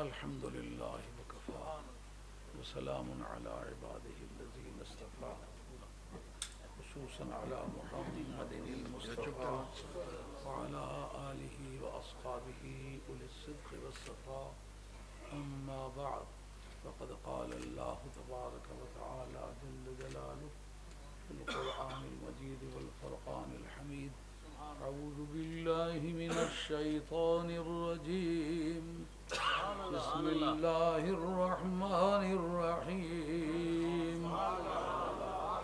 الحمد لله وكفى وسلام على عباده الذين اصطفى خصوصا على محمد المصطفى وعلى آله وأصحابه أولي الصدق والصفاء. أما بعد فقد قال الله تبارك وتعالى جل جلاله في القرآن المجيد والفرقان الحميد: أعوذ بالله من الشيطان الرجيم. بسم الله الرحمن الرحيم.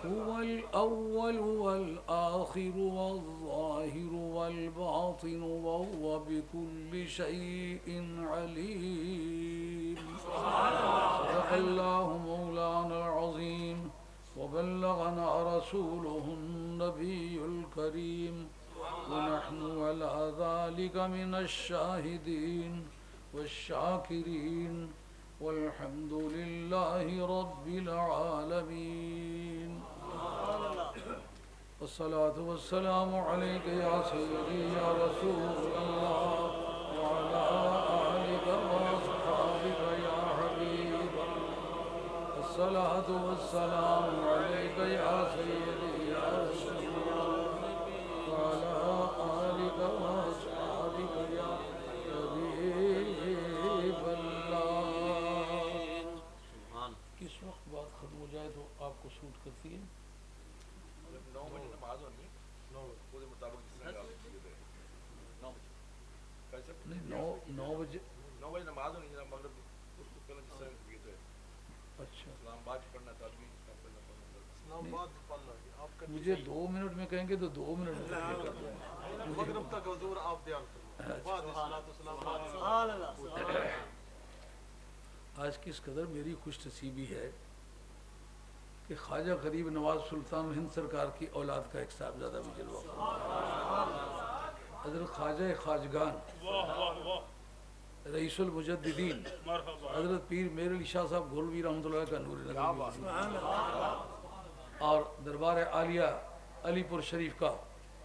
هو الأول والآخر والظاهر والباطن وهو بكل شيء عليم. صدق الله مولانا العظيم وبلغنا رسوله النبي الكريم ونحن على ذلك من الشاهدين والشاكرين والحمد لله رب العالمين. والصلاة والسلام عليك يا سيدي يا رسول الله وعلى آلك وأصحابك يا حبيب الله. الصلاة والسلام عليك يا سيدي يا رسول الله وعلى آلك وأصحابك يا حبيب الله. کس وقت بات ختم ہو جائے تو آپ کو سوٹ کرتی ہے؟ 9 بجے نماز ہونی ہے، 9 بجے مطابق جس طرح آپ کیے تھے 9 بجے نماز ہونی ہے مغرب کی، اس کو پہلے جس طرح کیے تھے. اچھا اسلام آباد پڑھنا تھا بھی اسلام آباد پڑھنا آپ کا. مجھے 2 منٹ میں کہیں گے تو 2 منٹ میں مغرب تک حضور آپ دھیان کریں. آج کس قدر میری خوش نصیبی ہے کہ خواجہ غریب نواز سلطان ہند سرکار کی اولاد کا ایک صاحبزادہ بھی جلوہ حضرت خواجہ خواجگان رئیس المجددین حضرت پیر میر علی شاہ صاحب گولوی رحمۃ اللہ کا نور نظر اور دربار عالیہ علی پور شریف کا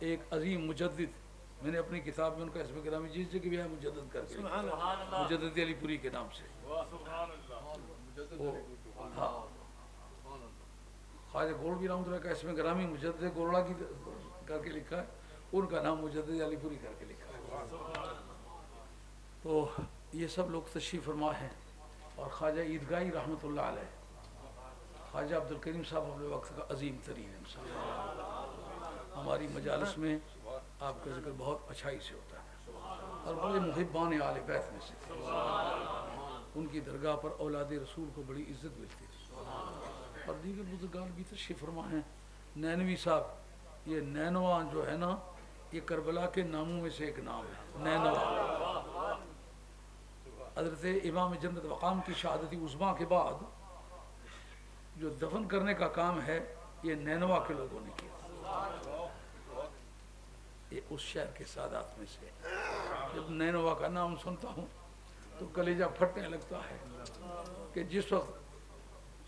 ایک عظیم مجدد. میں نے اپنی کتاب میں ان کا اسم گرامی جس جگہ بھی ہے مجدد کر کے مجدد علی پوری کے نام سے خواجہ گولوی رحمۃ اللہ کا اسم گرامی مجدد گولڑا کی کر کے لکھا ہے، ان کا نام مجدد علی پوری کر کے لکھا ہے. تو یہ سب لوگ تشریف فرما ہیں. اور خواجہ عیدگاہی رحمۃ اللہ علیہ، خواجہ عبدالکریم صاحب اپنے وقت کا عظیم ترین انسان. ہماری مجالس میں آپ کا ذکر بہت اچھائی سے ہوتا ہے اور بڑے محبان آل بیت میں سے. ان کی درگاہ پر اولاد رسول کو بڑی عزت ملتی ہے اور دیگر بزرگان بھی تشریف فرما ہیں. نینوی صاحب، یہ نینوا جو ہے نا، یہ کربلا کے ناموں میں سے ایک نام ہے. نینوا حضرت امام جنت مقام کی شہادت عظمیٰ کے بعد جو دفن کرنے کا کام ہے یہ نینوا کے لوگوں نے کیا. یہ اس شہر کے سادات میں سے. جب نینوا کا نام سنتا ہوں تو کلیجہ پھٹنے لگتا ہے کہ جس وقت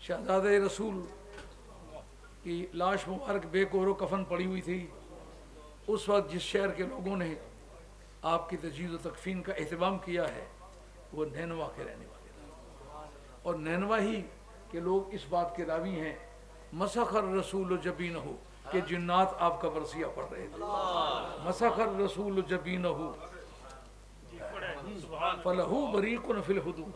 شہزادہ رسول کی لاش مبارک بے کور و کفن پڑی ہوئی تھی، اس وقت جس شہر کے لوگوں نے آپ کی تجہیز و تکفین کا اہتمام کیا ہے وہ نینوا کے رہنے والے تھے. اور نینوا ہی کے لوگ اس بات کے راوی ہیں مسخ الرسول جبینہ کہ جنات آپ کا برسیہ پڑھ رہے تھے. مسخ الرسول جبینہ فلہ بریق فی الحدود.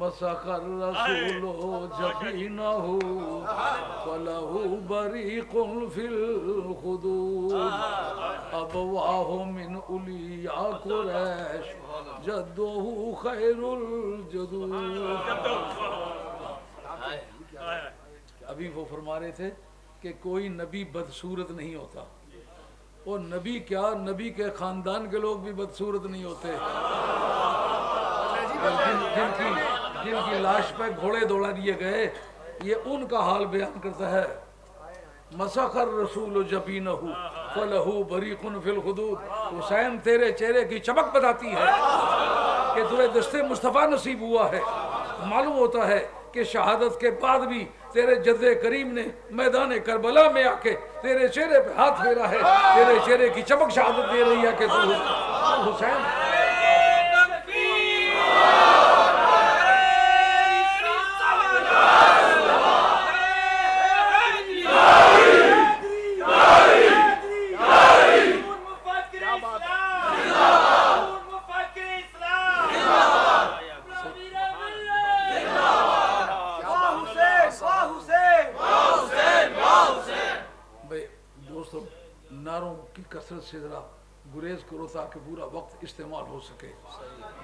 مسخ الرسول جبینہ فلہ بریق فی الحدود. ابواہ من اولیاء قریش جدہ خیر الجدود. ابھی وہ فرما رہے تھے کہ کوئی نبی بدصورت نہیں ہوتا، اور نبی کیا، نبی کے خاندان کے لوگ بھی بدصورت نہیں ہوتے. جن کی لاش پہ گھوڑے دوڑا دیے گئے، یہ ان کا حال بیان کرتا ہے. مسخ الرسول جبینہ فلہ بریق فی الحدود. حسین تیرے چہرے کی چمک بتاتی ہے کہ تمہیں دست مصطفیٰ نصیب ہوا ہے. معلوم ہوتا ہے کہ شہادت کے بعد بھی تیرے جد کریم نے میدان کربلا میں آ کے تیرے چہرے پہ ہاتھ پھیرا ہے. تیرے چہرے کی چمک شہادت دے رہی ہے کہ تو हुसैन। नारों की कसरत से ज़रा गुरेज करो ताकि पूरा वक्त इस्तेमाल हो सके।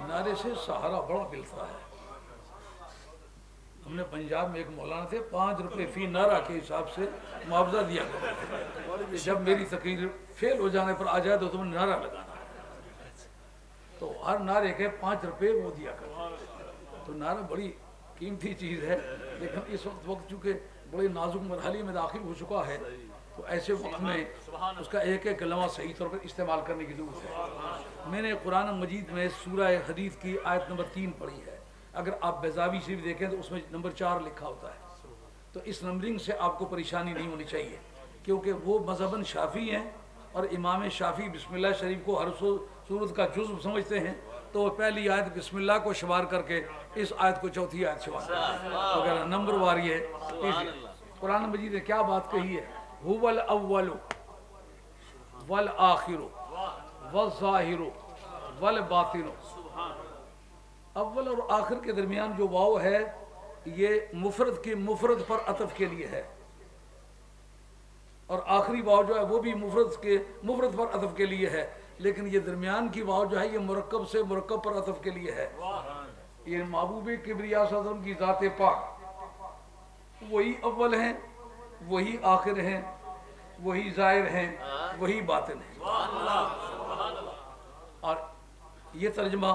नारे से सहारा बड़ा मिलता है। हमने पंजाब में एक मौलाना थे, 5 रुपए फी नारा के हिसाब से मुआवजा दिया करते थे। जब मेरी तकरीर फेल हो जाने पर आ जाए तो तुम्हें नारा लगाना है, तो हर नारे के 5 रुपए वो दिया करते। तो नारा बड़ी कीमती चीज़ है, लेकिन इस वक्त चूँकि बड़े नाजुक मरहले में दाखिल हो चुका है, तो ऐसे वक्त में उसका एक एक कलमा सही तौर पर इस्तेमाल करने की ज़रूरत है। मैंने कुरान मजीद में सूरह हदीद की आयत नंबर 3 पढ़ी है। अगर आप बेज़ावी शरीफ देखें तो उसमें नंबर 4 लिखा होता है। तो इस नंबरिंग से आपको परेशानी नहीं होनी चाहिए, क्योंकि वो मज़हबन शाफ़ी हैं और इमाम शाफ़ी बिस्मिल्लाह शरीफ को हर सूरत का जुज़्व समझते हैं। तो वो पहली आयत बिस्मिल्लाह को शुमार करके इस आयत को चौथी आयत शुमार वगैरह नंबर वारी है। कुरान मजीद ने क्या बात कही है? हुवल अव्वलु वल आखिरु वल ज़ाहिरु वल बातिनु। अव्वल और आखिर के दरमियान जो वाव है, ये मुफरद की मुफरद पर अतफ के लिए है, और आखिरी वाव जो है वो भी मुफरद पर अतफ के लिए है। लेकिन ये दरमियान की वाव जो है ये मुरक्कब से मुरक्कब पर अतफ के लिए है। ये महबूब किबरिया सल्लल्लाहु अलैहि वसल्लम की ज़ात पाक वही अव्वल हैं, वही आखिर हैं, वही ज़ाहिर हैं, वही बातिन हैं। और ये तर्जमा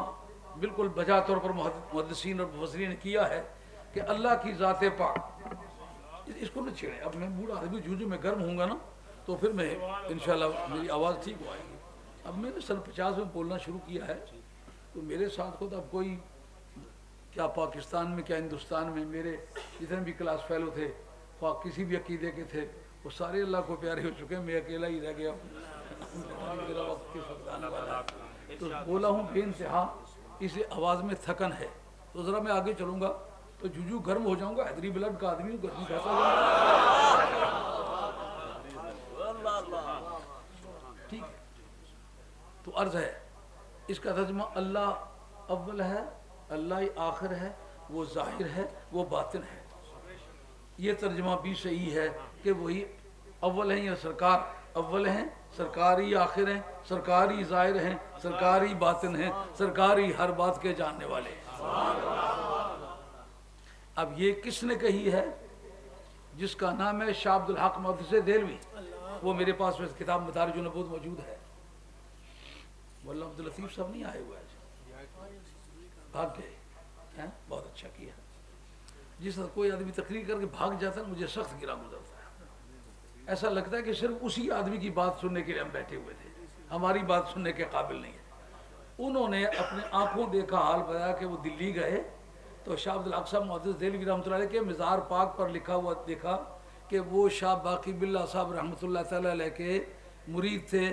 बिल्कुल बजा तौर पर मुहद्दिसीन और मुफस्सिरीन ने किया है कि अल्लाह की ज़ात पाक, इसको न छेड़े। अब मैं बूढ़ा आदमी जूझ में गर्म होऊंगा ना, तो फिर मैं इंशाल्लाह मेरी आवाज़ ठीक हो आएगी। अब मैंने सन 50 में बोलना शुरू किया है, तो मेरे साथ खुद अब कोई क्या पाकिस्तान में क्या हिंदुस्तान में मेरे जितने भी क्लास फेलो थे, किसी भी अकीदे के थे, वो सारे अल्लाह को प्यारे हो चुके हैं। मैं अकेला ही रह गया, मेरा वक्त किस वक्त आने वाला है। तो बोला हूँ बेइंतहा, इसे आवाज़ में थकन है, तो ज़रा मैं आगे चलूँगा तो जूझू गर्म हो जाऊँगा। हैदरी ब्लड का आदमी गर्मी खाता ठीक है। तो अर्ज़ है इसका तर्जुमा अल्लाह अव्वल है, अल्लाह आखिर है, वो ज़ाहिर है, वो बातिन है। ये तर्जुमा भी सही है कि वही अव्वल हैं या सरकार अव्वल हैं, सरकार ही आखिर हैं, सरकार ही ज़ाहिर हैं, सरकार ही बातिन हैं, सरकार ही हर बात के जानने वाले हैं। अब ये किसने कही है? जिसका नाम है शाह अब्दुल हक मुहद्दिस देलवी। वो मेरे पास में किताब मदारिजुन नबूवत मौजूद है। वल्लाह अब्दुल लतीफ़ साहब नहीं आए हुए आज, भाग गए हैं। बहुत अच्छा किया। जिस तरह कोई आदमी तकरीर करके भाग जाता है, मुझे सख्त गिरा गुजरता है। ऐसा लगता है कि सिर्फ उसी आदमी की बात सुनने के लिए हम बैठे हुए थे, हमारी बात सुनने के काबिल नहीं है। उन्होंने अपने आंखों देखा हाल बताया कि वो दिल्ली गए तो शाह अब्दुल हक साहब मुहद्दिस देलवी रहमतुल्लाह अलैह के मज़ार पाक पर लिखा हुआ देखा कि वो शाह बाकी बिल्ला साहब रहमतुल्लाह तआला अलैह के मुरीद थे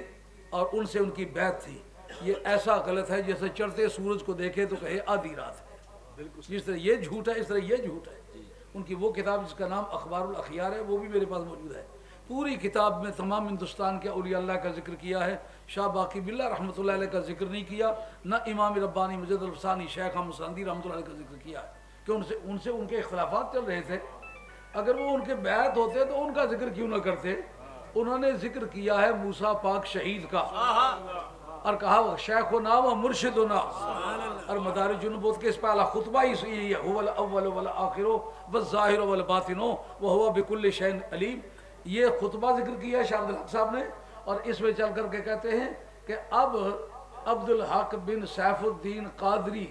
और उनसे उनकी बैत थी। ये ऐसा गलत है जैसे चढ़ते सूरज को देखे तो कहे आधी रात है। जिस तरह ये झूठ है, इस तरह ये झूठ है। उनकी वो किताब जिसका नाम अखबारुल अखियार है, वो भी मेरे पास मौजूद है। पूरी किताब में तमाम हिंदुस्तान के औलिया अल्लाह का जिक्र किया है, शाह बाकी बिल्ला रहमतुल्लाह अलैह का जिक्र नहीं किया, न इमाम रब्बानी मुजद्दिद अल-अफ़सानी शेख अहमद संदी रहमतुल्लाह अलैह का जिक्र किया है कि उनसे उनके इख्तिलाफात चल रहे थे। अगर वो उनके बैत होते तो उनका जिक्र क्यों ना करते? उन्होंने जिक्र किया है मूसा पाक शहीद का और कहा शेखुना व मुर्शिदुना, और मदारिजुन नबूवत के इस पहला खुतबा ही यही है, हुवल अव्वल वल आखिर व ज़ाहिर वल बातिन व हुवा बिकुल्लि शैइन अलीम। ये खुतबा जिक्र किया है शाह अब्दुल हक साहब ने, और इसमें चल करके कहते हैं कि अब अब्दुल हक बिन सैफुद्दीन कादरी